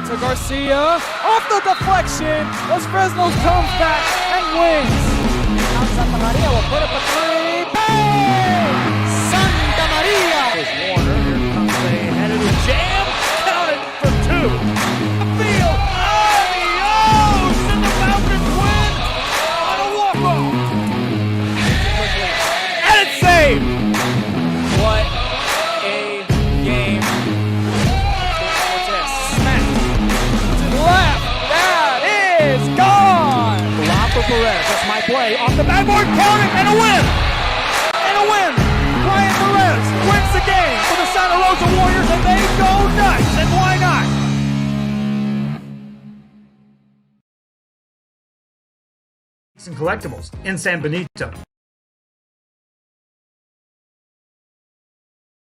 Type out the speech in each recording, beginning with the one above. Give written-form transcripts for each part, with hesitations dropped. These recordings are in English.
to Garcia. Off the deflection. Los Fresnos comes back and wins. Now Santa Maria will put up a three. Bang! Santa Maria! Here's Warner. Here comes a headed jam. Counted for two. Field. Adios! And the Falcons win on a walk-off. And it's saved. What a game. Smack to the left. That is gone. Block for Perez. That's my play. Off the backboard. Count it. And a win. And a win. Brian Perez wins the game for the Santa Rosa Warriors, and they go nuts. And why not? And collectibles in San Benito.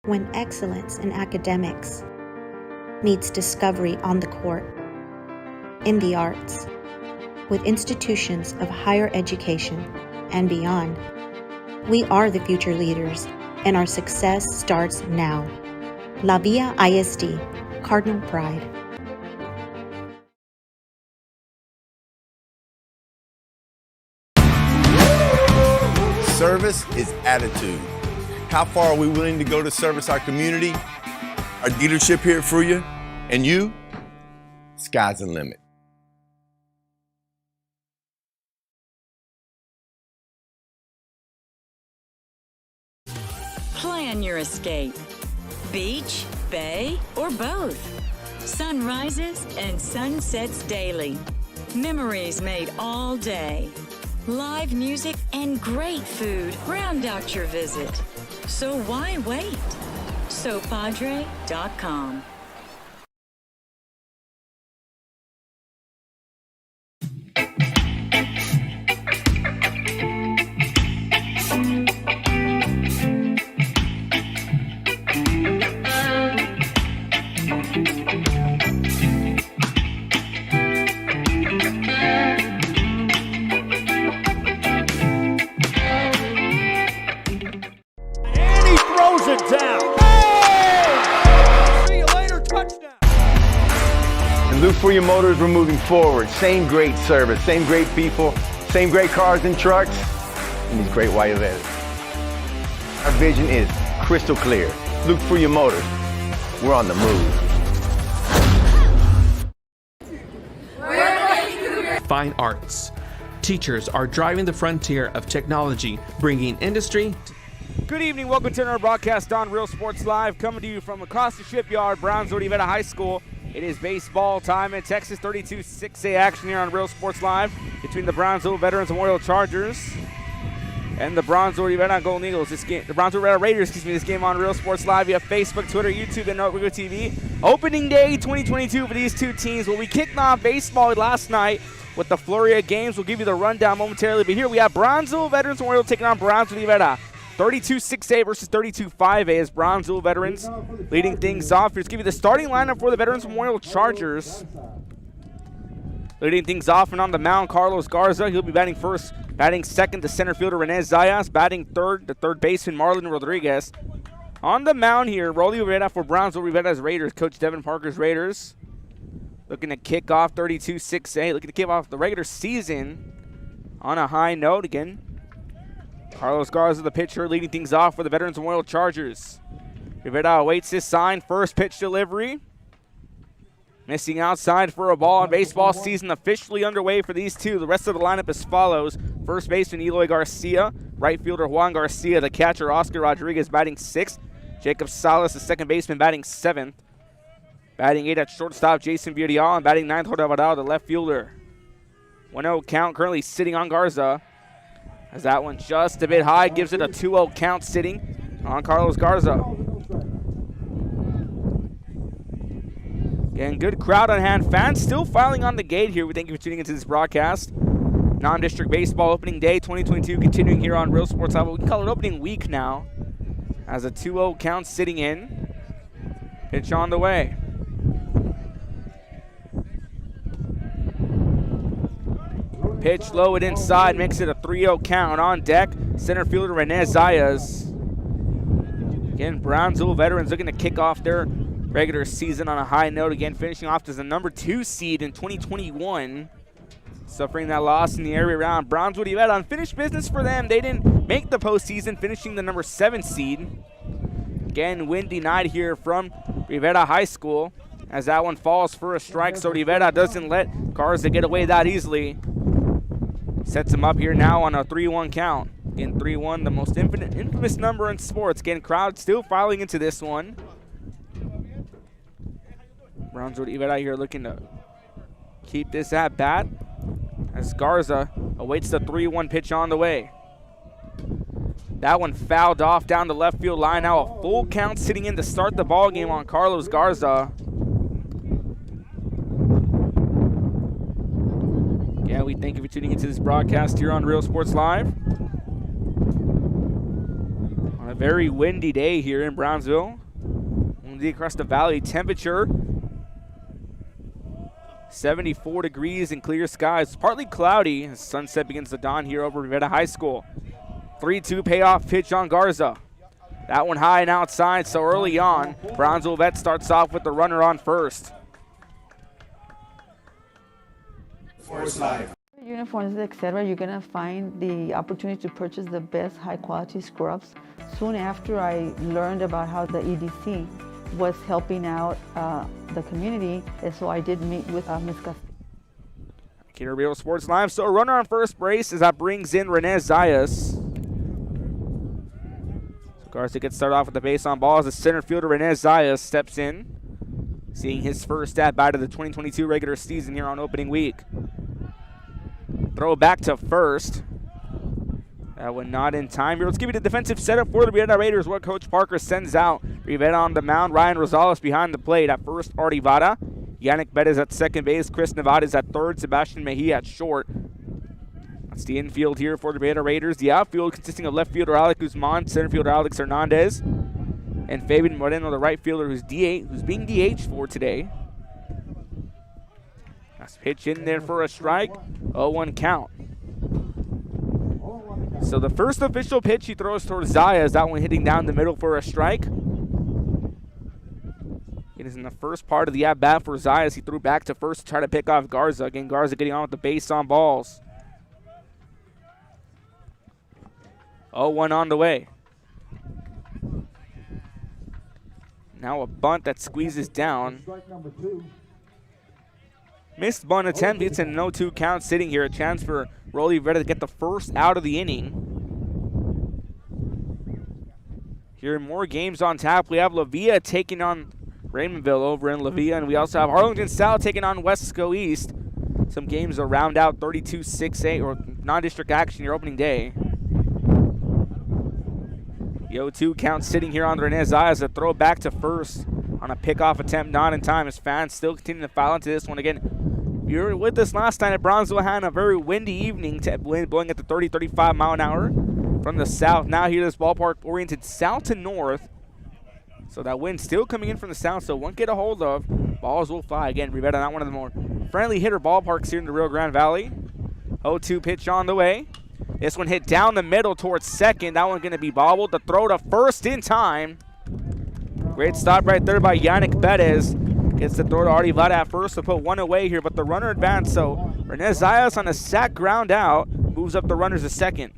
When excellence in academics meets discovery on the court, in the arts, with institutions of higher education and beyond, we are the future leaders, and our success starts now. La Villa ISD, Cardinal Pride. Service is attitude. How far are we willing to go to service our community, our dealership here at Fruya, and you? Sky's the limit. Plan your escape. Beach, bay, or both. Sunrises and sunsets daily. Memories made all day. Live music and great food round out your visit. So why wait? SoPadre.com. Look for your motors, we're moving forward. Same great service, same great people, same great cars and trucks, and these great white events. Our vision is crystal clear. Look for your motors. We're on the move. Fine arts. Teachers are driving the frontier of technology, bringing industry. Good evening. Welcome to our broadcast on Real Sports Live, coming to you from across the shipyard, Brownsville, Rivera High School. It is baseball time in Texas. 32-6A action here on Real Sports Live between the Brownsville Veterans Memorial Chargers and the Brownsville Rivera Golden Eagles. This game, the Brownsville Rivera Raiders. This game on Real Sports Live via Facebook, Twitter, YouTube, and Note TV. Opening day 2022 for these two teams. Well, we kicked off baseball last night with the flurry of games. We'll give you the rundown momentarily, but here we have Brownsville Veterans Memorial taking on Brownsville Rivera. 32-6A versus 32-5A as Brownsville Veterans leading things off. Here's give you the starting lineup for the Veterans Memorial Chargers. Leading things off and on the mound, Carlos Garza. He'll be batting first. Batting second, the center fielder, Rene Zayas. Batting third, the third baseman, Marlon Rodriguez. On the mound here, Rolly Rivera for Brownsville Rivera's Raiders. Coach Devin Parker's Raiders. Looking to kick off 32-6A. Looking to kick off the regular season on a high note again. Carlos Garza, the pitcher, leading things off for the Veterans Memorial Chargers. Rivera awaits his sign. First pitch delivery. Missing outside for a ball, and baseball season officially underway for these two. The rest of the lineup as follows. First baseman Eloy Garcia. Right fielder Juan Garcia. The catcher Oscar Rodriguez batting sixth. Jacob Salas, the second baseman, batting seventh. Batting eighth at shortstop Jason Villarreal. And batting ninth, Jorge Alvarado, the left fielder. 1-0 count currently sitting on Garza. As that one just a bit high, gives it a 2-0 count sitting on Carlos Garza. Again, good crowd on hand. Fans still filing on the gate here. We thank you for tuning into this broadcast. Non-district baseball opening day 2022 continuing here on Real Sports Live. We can call it opening week now. As a 2-0 count sitting in. Pitch on the way. Pitch low and inside, makes it a 3-0 count. On deck, center fielder Rene Zayas. Again, Brownsville Veterans looking to kick off their regular season on a high note again, finishing off as the number 2 seed in 2021. Suffering that loss in the area round. Brownsville Rivera, unfinished business for them. They didn't make the postseason, finishing the number 7 seed. Again, windy night here from Rivera High School as that one falls for a strike, so Rivera doesn't let Garza get away that easily. Sets him up here now on a 3-1 count. Again, 3-1, the most infamous number in sports. Again, crowd still filing into this one. Brownsville Rivera here looking to keep this at bat as Garza awaits the 3-1 pitch on the way. That one fouled off down the left field line. Now a full count sitting in to start the ball game on Carlos Garza. Yeah, we thank you for tuning into this broadcast here on Real Sports Live. On a very windy day here in Brownsville. Windy across the valley. Temperature 74 degrees and clear skies. Partly cloudy as sunset begins to dawn here over Rivera High School. 3-2 payoff pitch on Garza. That one high and outside, so early on, Brownsville Vet starts off with the runner on first. Uniforms, etc., you're going to find the opportunity to purchase the best high-quality scrubs. Soon after I learned about how the EDC was helping out the community, and so I did meet with Ms. Castillo. Here at Real Sports Live, so a runner on first base as that brings in Rene Zayas. So Garza gets started off with the base on ball as the center fielder Rene Zayas steps in, seeing his first at-bat of the 2022 regular season here on opening week. Throw back to first. That one not in time here. Let's give you the defensive setup for the Rivera Raiders. What Coach Parker sends out. Rivera on the mound. Ryan Rosales behind the plate. At first, Artie Vada. Yannick Bettis at second base. Chris Nevada is at third. Sebastian Mejia at short. That's the infield here for the Rivera Raiders. The outfield consisting of left fielder Alec Guzman, center fielder Alex Hernandez, and Fabian Moreno, the right fielder who's being DH for today. Nice pitch in there for a strike. 0-1 count. So the first official pitch he throws towards Zayas, that one hitting down the middle for a strike. It is in the first part of the at-bat for Zayas. He threw back to first to try to pick off Garza. Again, Garza getting on with the base on balls. 0-1 on the way. Now a bunt that squeezes down. Missed bunt attempt. It's an 0-2 count sitting here. A chance for Rolly Rivera to get the first out of the inning. Here, more games on tap. We have La Villa taking on Raymondville over in La Villa, and we also have Arlington South taking on Wesco East. Some games will round out 32-6A or non-district action your opening day. The 0-2 count sitting here on Rene Zayas. A throw back to first on a pickoff attempt not in time as fans still continue to file into this one. Again, you were with us last night at Brownsville, had a very windy evening, blowing at the 30-35 mile an hour from the south. Now here this ballpark oriented south to north. So that wind still coming in from the south, so won't get a hold of. Balls will fly. Again, Rivera, not one of the more friendly hitter ballparks here in the Rio Grande Valley. 0-2 pitch on the way. This one hit down the middle towards second. That one going to be bobbled. The throw to first in time. Great stop right there by Yannick Bettis. Gets the throw to Artie Vada at first to put one away here, but the runner advanced. So Rene Zayas on a sac ground out moves up the runners to second.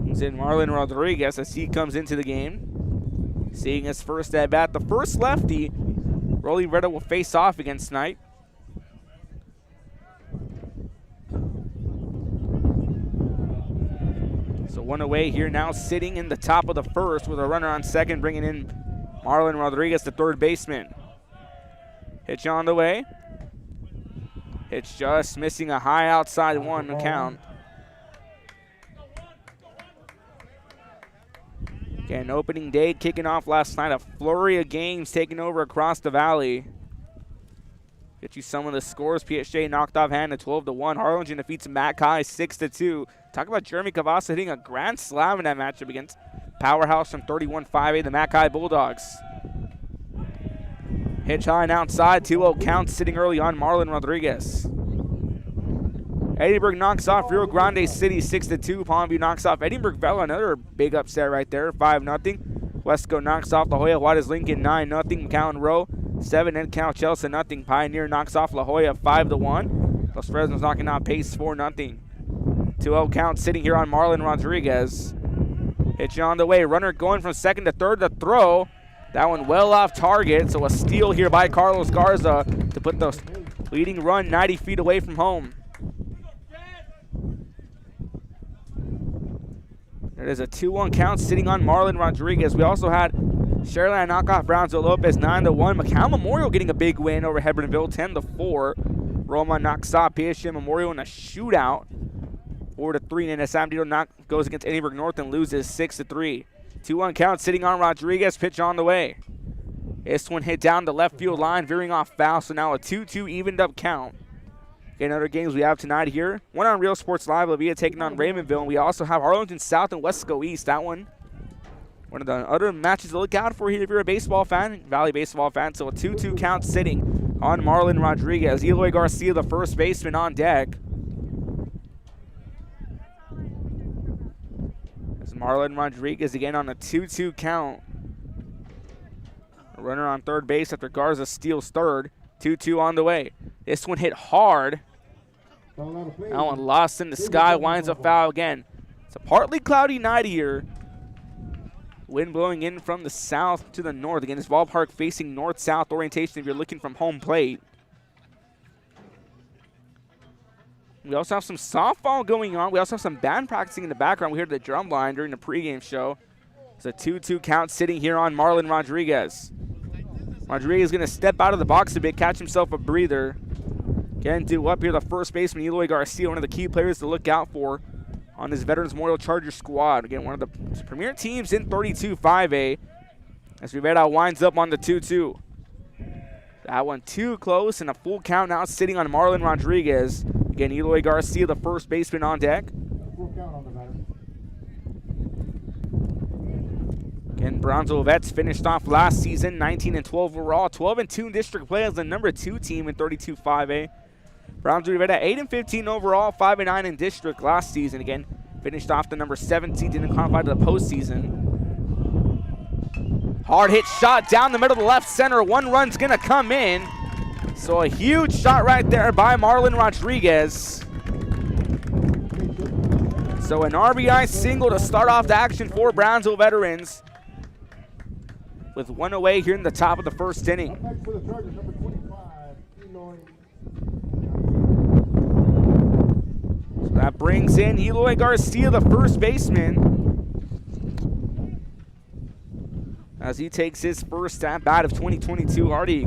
Comes in Marlon Rodriguez as he comes into the game. Seeing his first at bat, the first lefty Rolly Rivera will face off against tonight. So one away here now, sitting in the top of the first with a runner on second, bringing in Marlon Rodriguez, the third baseman. Pitch on the way. Pitch just missing a high outside one count. Again, opening day kicking off last night. A flurry of games taking over across the valley. Get you some of the scores. PSJ knocked off hand at 12-1. Harlingen defeats Mackay 6-2. Talk about Jeremy Cavassa hitting a grand slam in that matchup against Powerhouse from 31-5A, the Mackay Bulldogs. Pitch high and outside, 2-0 count sitting early on Marlon Rodriguez. Edinburgh knocks off Rio Grande City 6-2. Palmview knocks off Edinburgh Vela, another big upset right there, 5-0. Wesco knocks off La Jolla Juarez Lincoln 9-0. McAllen Rowe 7 and Cal Chelsea 0. Pioneer knocks off La Jolla 5-1. Los Fresnos knocking out Pace 4-0. 2-0 count sitting here on Marlon Rodriguez. Pitch on the way. Runner going from second to third to throw. That one well off target. So a steal here by Carlos Garza to put the leading run 90 feet away from home. It is a 2-1 count sitting on Marlon Rodriguez. We also had Sherland knock off Brownsville Lopez 9-1. McCown Memorial getting a big win over Hebronville 10-4. Roma knocks off PSG Memorial in a shootout 4-3. And San Benito goes against Edinburgh North and loses 6-3. 2-1 count sitting on Rodriguez. Pitch on the way. This one hit down the left field line, veering off foul. So now a 2-2 evened up count. Again, other games we have tonight here. One on Real Sports Live, Levia taking on Raymondville. And we also have Arlington South and Wesco East. That one of the other matches to look out for here if you're a baseball fan, Valley baseball fan. So a 2-2 count sitting on Marlon Rodriguez. Eloy Garcia, the first baseman, on deck. As Marlon Rodriguez again on a 2-2 count. A runner on third base after Garza steals third. 2-2 on the way. This one hit hard. That one lost in the sky, winds up foul again. It's a partly cloudy night here. Wind blowing in from the south to the north. Again, this ballpark facing north-south orientation if you're looking from home plate. We also have some softball going on. We also have some band practicing in the background. We heard the drum line during the pregame show. It's a 2-2 count sitting here on Marlon Rodriguez. Rodriguez is going to step out of the box a bit, catch himself a breather. Again, due up here, the first baseman, Eloy Garcia, one of the key players to look out for on this Veterans Memorial Charger squad. Again, one of the premier teams in 32-5A. As Rivera winds up on the 2-2. That one too close, and a full count now sitting on Marlon Rodriguez. Again, Eloy Garcia, the first baseman, on deck. Again, Brownsville Vets finished off last season 19-12 overall, 12-2 in district play as the number 2 team in 32-5A. Brownsville Rivera 8-15 overall, 5-9 in district last season. Again, finished off the number 7 seed, didn't qualify to the postseason. Hard hit shot down the middle of the left center. One run's gonna come in. So a huge shot right there by Marlon Rodriguez. So an RBI single to start off the action for Brownsville Veterans. With one away here in the top of the first inning. So that brings in Eloy Garcia, the first baseman, as he takes his first at bat of 2022. Already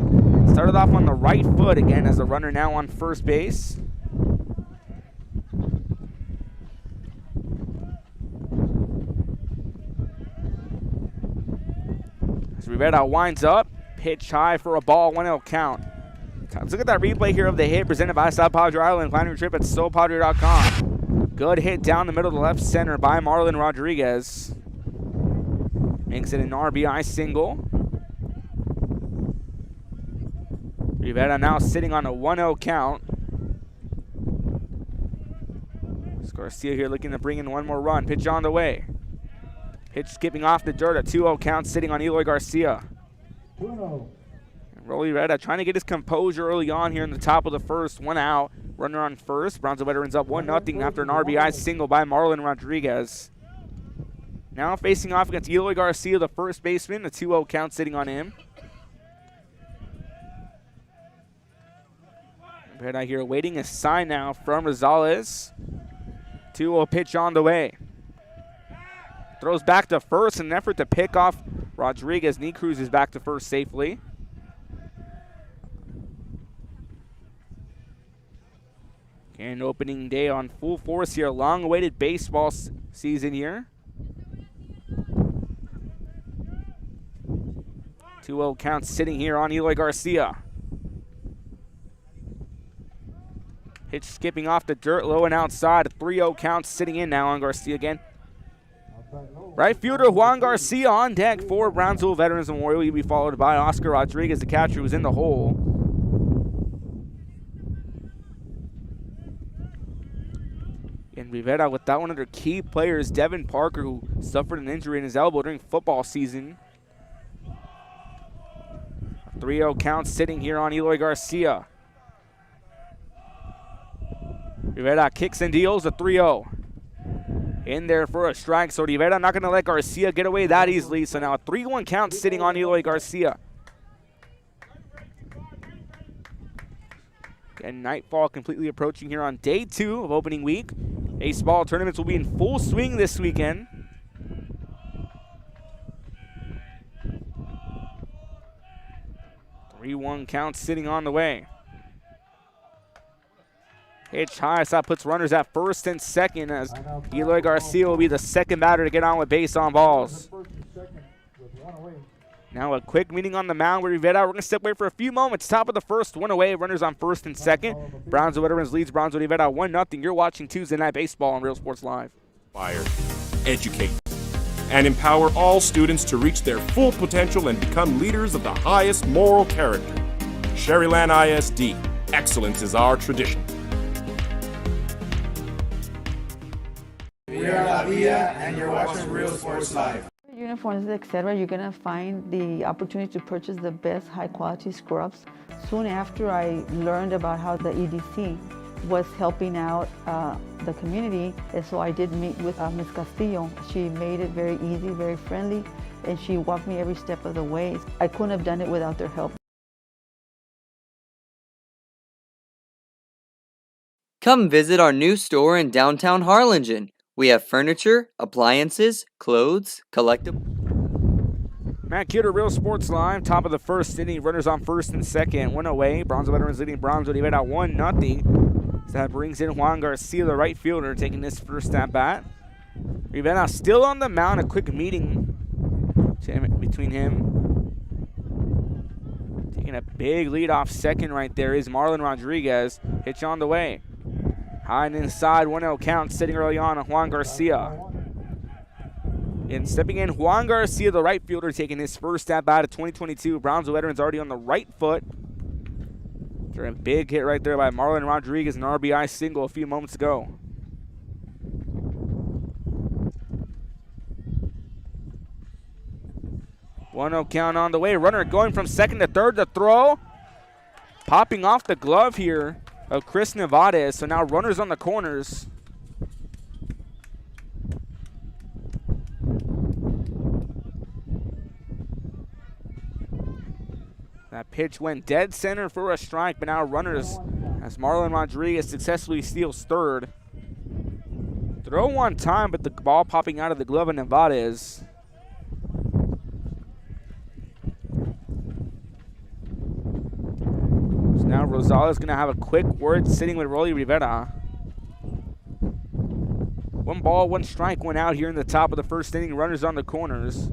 started off on the right foot again as a runner now on first base. As Rivera winds up, pitch high for a ball, 1-0 count. Let's look at that replay here of the hit presented by South Padre Island. Find your trip at SoPadre.com. Good hit down the middle of the left center by Marlon Rodriguez. Makes it an RBI single. Rivera now sitting on a 1-0 count. Garcia here looking to bring in one more run. Pitch on the way. Pitch skipping off the dirt. A 2-0 count sitting on Eloy Garcia. 2-0. Rolly Rivera trying to get his composure early on here in the top of the first. One out. Runner on first. Brownsville Veterans up 1-0 after an RBI single by Marlon Rodriguez. Now facing off against Eloy Garcia, the first baseman. A 2-0 count sitting on him. Rivera here waiting a sign now from Rosales. 2-0 pitch on the way. Throws back to first in an effort to pick off Rodriguez. Knee cruises back to first safely. And opening day on full force here. Long-awaited baseball season here. 2-0 count sitting here on Eloy Garcia. Pitch skipping off the dirt, low and outside. A 3-0 count sitting in now on Garcia again. Right fielder Juan Garcia on deck for Brownsville Veterans Memorial. He'll be followed by Oscar Rodriguez, the catcher who's in the hole. And Rivera without one of their key players, Devin Parker, who suffered an injury in his elbow during football season. 3-0 count sitting here on Eloy Garcia. Rivera kicks and deals a 3-0. In there for a strike, so Rivera not going to let Garcia get away that easily. So now a 3-1 count sitting on Eloy Garcia. And nightfall completely approaching here on day 2 of opening week. Baseball tournaments will be in full swing this weekend. Three-1 count sitting on the way. Pitch high, so that puts runners at first and second as Eloy Garcia will be the second batter to get on with base on balls. Now a quick meeting on the mound with Rivera. We're going to step away for a few moments. Top of the first, 1 away. Runners on first and second. Brownsville Veterans leads Brownsville Rivera 1-0. You're watching Tuesday Night Baseball on Real Sports Live. Inspire, educate, and empower all students to reach their full potential and become leaders of the highest moral character. Sherryland ISD. Excellence is our tradition. We are La Via, and you're watching Real Sports Live. Uniforms, etc., you're gonna find the opportunity to purchase the best high-quality scrubs. Soon after I learned about how the EDC was helping out the community, and so I did meet with Ms. Castillo. She made it very easy, very friendly, and she walked me every step of the way. I couldn't have done it without their help. Come visit our new store in downtown Harlingen. We have furniture, appliances, clothes, collectibles. Matt Cuter, Real Sports Live. Top of the first inning. Runners on first and second. 1 away. Brownsville Veterans leading Brownsville Rivera 1-0. So that brings in Juan Garcia, the right fielder, taking this first at bat. Rivera still on the mound. A quick meeting between him. Taking a big lead off second right there is Marlon Rodriguez. Pitch on the way. High and inside, 1-0 count sitting early on Juan Garcia. And stepping in, Juan Garcia, the right fielder, taking his first at bat of 2022. Brownsville Veterans already on the right foot. After a big hit right there by Marlon Rodriguez, an RBI single a few moments ago. One-0 count on the way. Runner going from second to third to throw. Popping off the glove here of Chris Nevades. So now runners on the corners. That pitch went dead center for a strike, but now runners as Marlon Rodriguez successfully steals third. Throw one time, but the ball popping out of the glove of Nevades. So now Rosales is going to have a quick word sitting with Rolly Rivera. 1 ball, 1 strike went out here in the top of the first inning. Runners on the corners.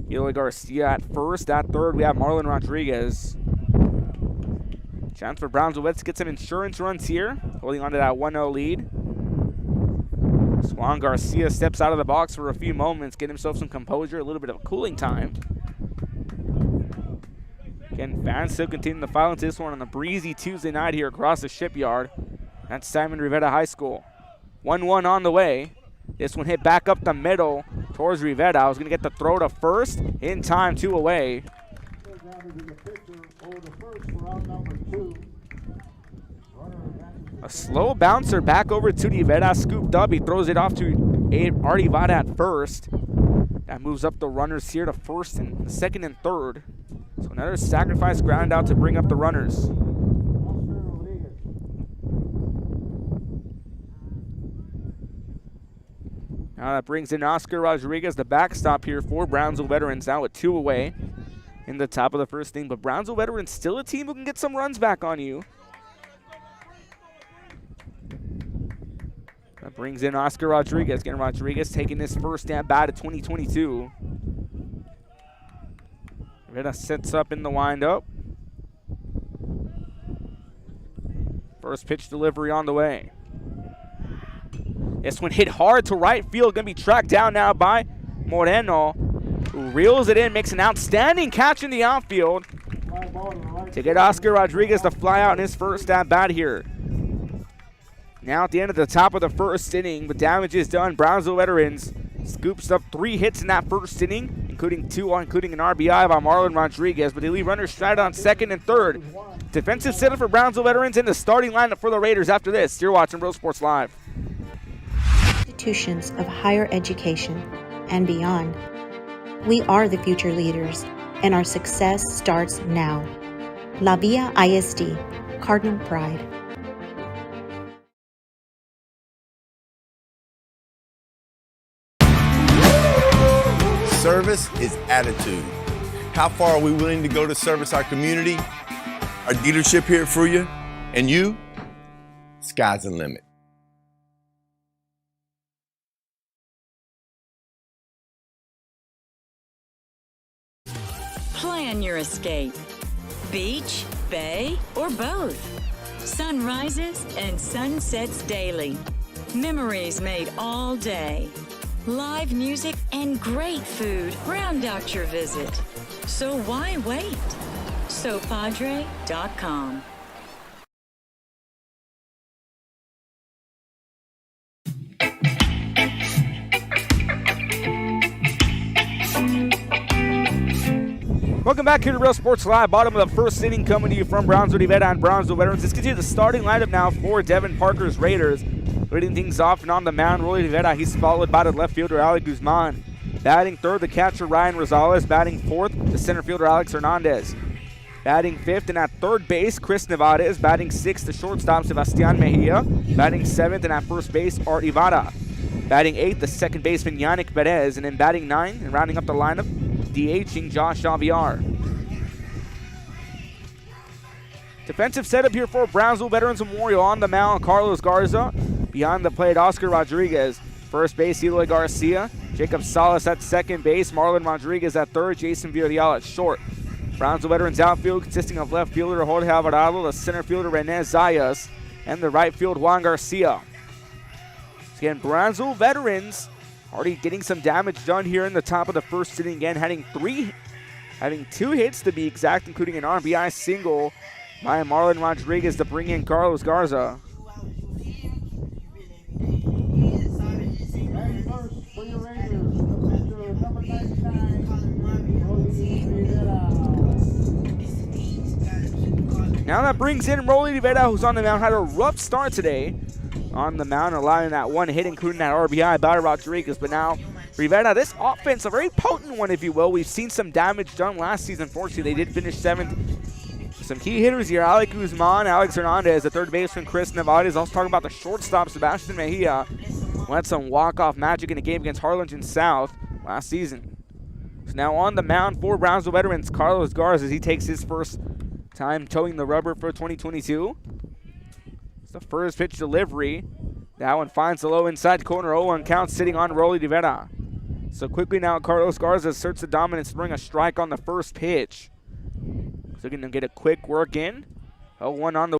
Eloy Garcia at first. At third, we have Marlon Rodriguez. Chance for Brownsville Vets to get some insurance runs here. Holding on to that 1-0 lead. Juan Garcia steps out of the box for a few moments. Get himself some composure. A little bit of a cooling time. Again, fans still continue to file into this one on a breezy Tuesday night here across the shipyard at Simon Rivera High School. 1-1 on the way. This one hit back up the middle towards Rivera. I was going to get the throw to first. In time, 2 away. A slow bouncer back over to Rivera. Scooped up. He throws it off to Artie Vada at first. That moves up the runners here to first and second and third. So another sacrifice ground out to bring up the runners. Now that brings in Oscar Rodriguez, the backstop here for Brownsville Veterans, now with 2 away in the top of the first inning. But Brownsville Veterans still a team who can get some runs back on you. That brings in Oscar Rodriguez. Again, Rodriguez taking this first at bat of 2022. Rivera sets up in the windup. First pitch delivery on the way. This one hit hard to right field. Going to be tracked down now by Moreno, who reels it in, makes an outstanding catch in the outfield to get Oscar Rodriguez to fly out in his first at bat here. Now at the end of the top of the first inning, the damage is done. Brownsville Veterans scoops up 3 hits in that first inning, including an RBI by Marlon Rodriguez, but they leave runners stranded on second and third. Defensive setup for Brownsville Veterans and the starting lineup for the Raiders after this. You're watching Real Sports Live. Institutions of higher education and beyond. We are the future leaders, and our success starts now. La Villa ISD, Cardinal Pride. Service is attitude. How far are we willing to go to service our community, our dealership here for you, and you? Sky's the limit. Plan your escape. Beach, bay, or both. Sunrises and sunsets daily. Memories made all day. Live music and great food round out your visit. So why wait? SoPadre.com. Welcome back here to Real Sports Live. Bottom of the first inning coming to you from Brownsville Rivera and Brownsville Veterans. Let's get you the starting lineup now for Devin Parker's Raiders. Leading things off and on the mound, Rolly Rivera. He's followed by the left fielder, Ali Guzman. Batting third, the catcher, Ryan Rosales. Batting fourth, the center fielder, Alex Hernandez. Batting fifth and at third base, Chris Nevarez. Batting sixth, the shortstop, Sebastian Mejia. Batting seventh and at first base, Art Ibarra. Batting eighth, the second baseman, Yannick Perez. And then batting ninth and rounding up the lineup, DHing Josh Javier. Defensive setup here for Brownsville Veterans Memorial. On the mound, Carlos Garza. Behind the plate, Oscar Rodriguez. First base, Eloy Garcia. Jacob Salas at second base. Marlon Rodriguez at third. Jason Villarreal at short. Brownsville Veterans outfield consisting of left fielder Jorge Alvarado, the center fielder Rene Zayas, and the right field Juan Garcia. So again, Brownsville Veterans already getting some damage done here in the top of the first inning. Again, having 2 hits to be exact, including an RBI single by Marlon Rodriguez to bring in Carlos Garza. Now that brings in Rolly Rivera, who's on the mound. Had a rough start today on the mound, allowing that 1 hit, including that RBI by Rodriguez. But now Rivera, this offense, a very potent one, if you will. We've seen some damage done last season. Fortunately, they did finish 7th. Some key hitters here, Ali Guzman, Alex Hernandez, the third baseman, Chris Nevarez. Also talking about the shortstop, Sebastian Mejia, who had some walk-off magic in a game against Harlingen South last season. So now on the mound for Brownsville Veterans, Carlos Garza, as he takes his first time towing the rubber for 2022. It's the first pitch delivery. That one finds the low inside corner. 0-1 count sitting on Rolly Rivera. So quickly now, Carlos Garza asserts the dominance, bring a strike on the first pitch. So going to get a quick work in. 0-1 on the